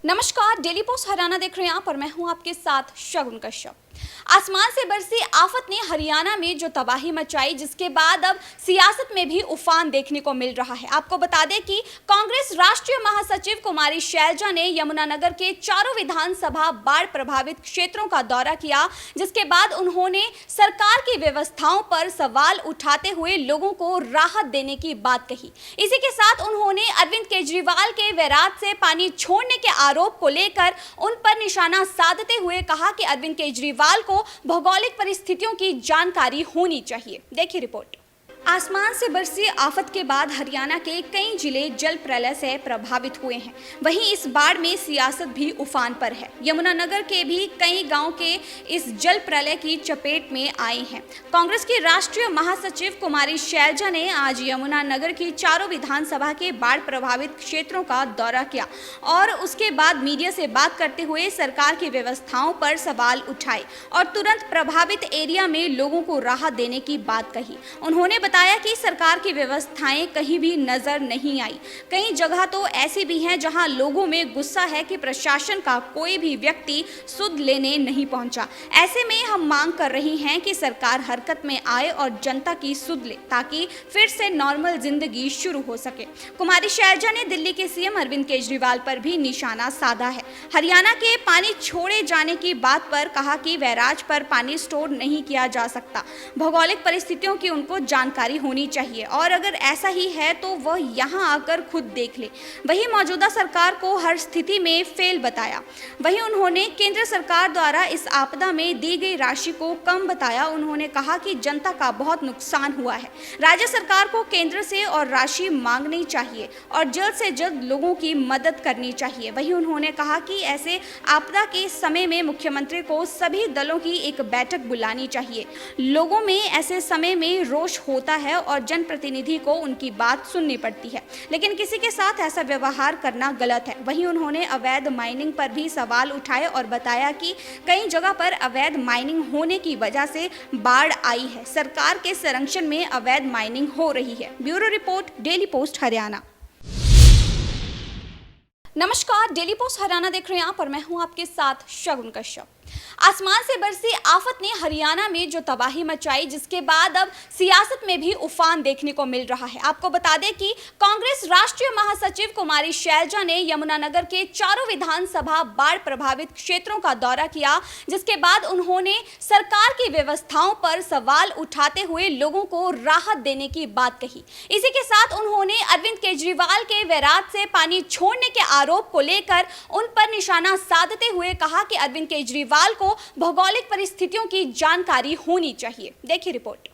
नमस्कार, daily post Haryana देख रहे हैं आप और मैं हूं आपके साथ शगुन कश्यप। आसमान से बरसी आफत ने हरियाणा में जो तबाही मचाई, जिसके बाद अब सियासत में भी उफान देखने को मिल रहा है। आपको बता दें कि कांग्रेस राष्ट्रीय महासचिव कुमारी शैलजा ने यमुनानगर के चारों विधानसभा बाढ़ प्रभावित क्षेत्रों का दौरा किया, जिसके बाद उन्होंने सरकार की व्यवस्थाओं पर सवाल उठाते हुए लोगों को राहत देने की बात कही। इसी के साथ उन्होंने अरविंद केजरीवाल के वैराज से पानी छोड़ने के आरोप को लेकर उन पर निशाना साधते हुए कहा कि अरविंद केजरीवाल को भौगोलिक परिस्थितियों की जानकारी होनी चाहिए। देखिए रिपोर्ट। आसमान से बरसी आफत के बाद हरियाणा के कई जिले जल प्रलय से प्रभावित हुए हैं। वहीं इस बाढ़ में सियासत भी उफान पर है। यमुनानगर के भी कई गांव के इस जल प्रलय की चपेट में आए हैं। कांग्रेस की राष्ट्रीय महासचिव कुमारी शैलजा ने आज यमुनानगर की चारों विधानसभा के बाढ़ प्रभावित क्षेत्रों का दौरा किया और उसके बाद मीडिया से बात करते हुए सरकार की व्यवस्थाओं पर सवाल उठाए और तुरंत प्रभावित एरिया में लोगों को राहत देने की बात कही। उन्होंने बताया कि सरकार की व्यवस्थाएं कहीं भी नजर नहीं आई। कई जगह तो ऐसी भी हैं जहां लोगों में गुस्सा है कि प्रशासन का कोई भी व्यक्ति सुध लेने नहीं पहुंचा। ऐसे में हम मांग कर रही हैं कि सरकार हरकत में आए और जनता की सुध ले, ताकि फिर से नॉर्मल जिंदगी शुरू हो सके। कुमारी शैलजा ने दिल्ली के सीएम अरविंद केजरीवाल पर भी निशाना साधा है। हरियाणा के पानी छोड़े जाने की बात पर कहा कि बैराज पर पानी स्टोर नहीं किया जा सकता। भौगोलिक परिस्थितियों की उनको जानकारी होनी चाहिए और अगर ऐसा ही है तो वह यहां आकर खुद देख ले। वहीं मौजूदा सरकार को हर स्थिति में फेल बताया। वहीं उन्होंने केंद्र सरकार द्वारा इस आपदा में दी गई राशि को कम बताया। उन्होंने कहा कि जनता का बहुत नुकसान हुआ है। राज्य सरकार को केंद्र से और राशि मांगनी चाहिए और जल्द से जल्द लोगों की मदद करनी चाहिए। वहीं उन्होंने कहा कि ऐसे आपदा के समय में मुख्यमंत्री को सभी दलों की एक बैठक बुलानी चाहिए। लोगों में ऐसे समय में रोष होता है और जनप्रतिनिधि को उनकी बात सुननी पड़ती है, लेकिन किसी के साथ ऐसा व्यवहार करना गलत है। वहीं उन्होंने अवैध माइनिंग पर भी सवाल उठाए और बताया कि कई जगह पर अवैध माइनिंग होने की वजह से बाढ़ आई है। सरकार के संरक्षण में अवैध माइनिंग हो रही है। Bureau report, daily post Haryana. नमस्कार, डेली पोस्ट हरियाणा देख रहे हैं आप और मैं हूं आपके साथ शगुन कश्यप। आसमान से बरसी आफत ने हरियाणा में जो तबाही मचाई, जिसके बाद अब सियासत में भी उफान देखने को मिल रहा है। आपको बता दें कि कांग्रेस राष्ट्रीय महासचिव कुमारी शैलजा ने यमुनानगर के चारों विधानसभा बाढ़ प्रभावित क्षेत्रों का दौरा किया, जिसके बाद उन्होंने सरकार की व्यवस्थाओं पर सवाल उठाते हुए लोगों को राहत देने की बात कही। इसी के साथ उन्होंने अरविंद केजरीवाल के वैराज से पानी छोड़ने के आरोप को लेकर उन पर निशाना साधते हुए कहा कि अरविंद केजरीवाल को भौगोलिक परिस्थितियों की जानकारी होनी चाहिए। देखिए रिपोर्ट।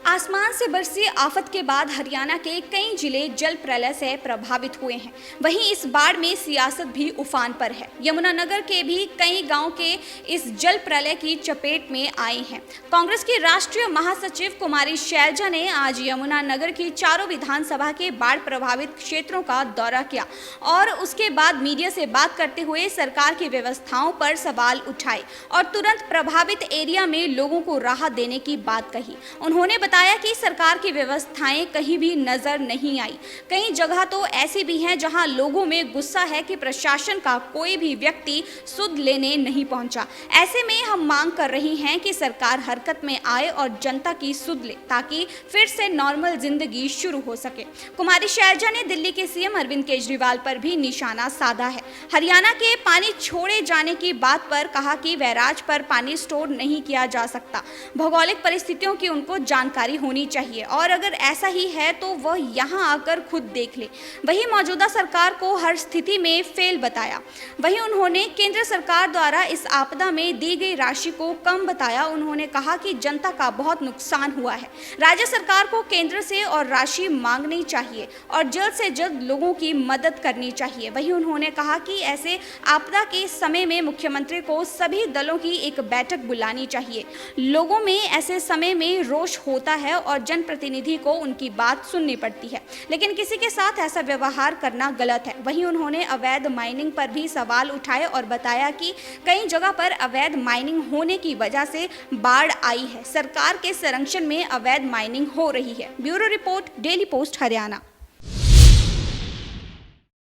आसमान से बरसी आफत के बाद हरियाणा के कई जिले जल प्रलय से प्रभावित हुए हैं। वहीं इस बाढ़ में सियासत भी उफान पर है। यमुनानगर के भी कई गांव के इस जल प्रलय की चपेट में आए हैं। कांग्रेस की राष्ट्रीय महासचिव कुमारी शैलजा ने आज यमुनानगर की चारों विधानसभा के बाढ़ प्रभावित क्षेत्रों का दौरा किया और उसके बाद मीडिया से बात करते हुए सरकार की व्यवस्थाओं पर सवाल उठाए और तुरंत प्रभावित एरिया में लोगों को राहत देने की बात कही। उन्होंने बताया कि सरकार की व्यवस्थाएं कहीं भी नजर नहीं आई। कई जगह तो ऐसी भी हैं जहां लोगों में गुस्सा है कि प्रशासन का कोई भी व्यक्ति सुध लेने नहीं पहुंचा। ऐसे में हम मांग कर रही हैं कि सरकार हरकत में आए और जनता की सुध ले, ताकि फिर से नॉर्मल जिंदगी शुरू हो सके। कुमारी शैलजा ने दिल्ली के सीएम अरविंद केजरीवाल पर भी निशाना साधा है। हरियाणा के पानी छोड़े जाने की बात पर कहा कि बैराज पर पानी स्टोर नहीं किया जा सकता। भौगोलिक परिस्थितियों की उनको जानकारी होनी चाहिए और अगर ऐसा ही है तो वह यहां आकर खुद देख ले। वहीं मौजूदा सरकार को हर स्थिति में फेल बताया। वहीं उन्होंने केंद्र सरकार द्वारा इस आपदा में दी गई राशि को कम बताया। उन्होंने कहा कि जनता का बहुत नुकसान हुआ है। राज्य सरकार को केंद्र से और राशि मांगनी चाहिए और जल्द से जल्द लोगों की मदद करनी चाहिए। वहीं उन्होंने कहा कि ऐसे आपदा के समय में मुख्यमंत्री को सभी दलों की एक बैठक बुलानी चाहिए। लोगों में ऐसे समय में रोष होता है और जनप्रतिनिधि को उनकी बात सुननी पड़ती है, लेकिन किसी के साथ ऐसा व्यवहार करना गलत है। वहीं उन्होंने अवैध माइनिंग पर भी सवाल उठाए और बताया कि कई जगह पर अवैध माइनिंग होने की वजह से बाढ़ आई है। सरकार के संरक्षण में अवैध माइनिंग हो रही है। Bureau report, daily post Haryana.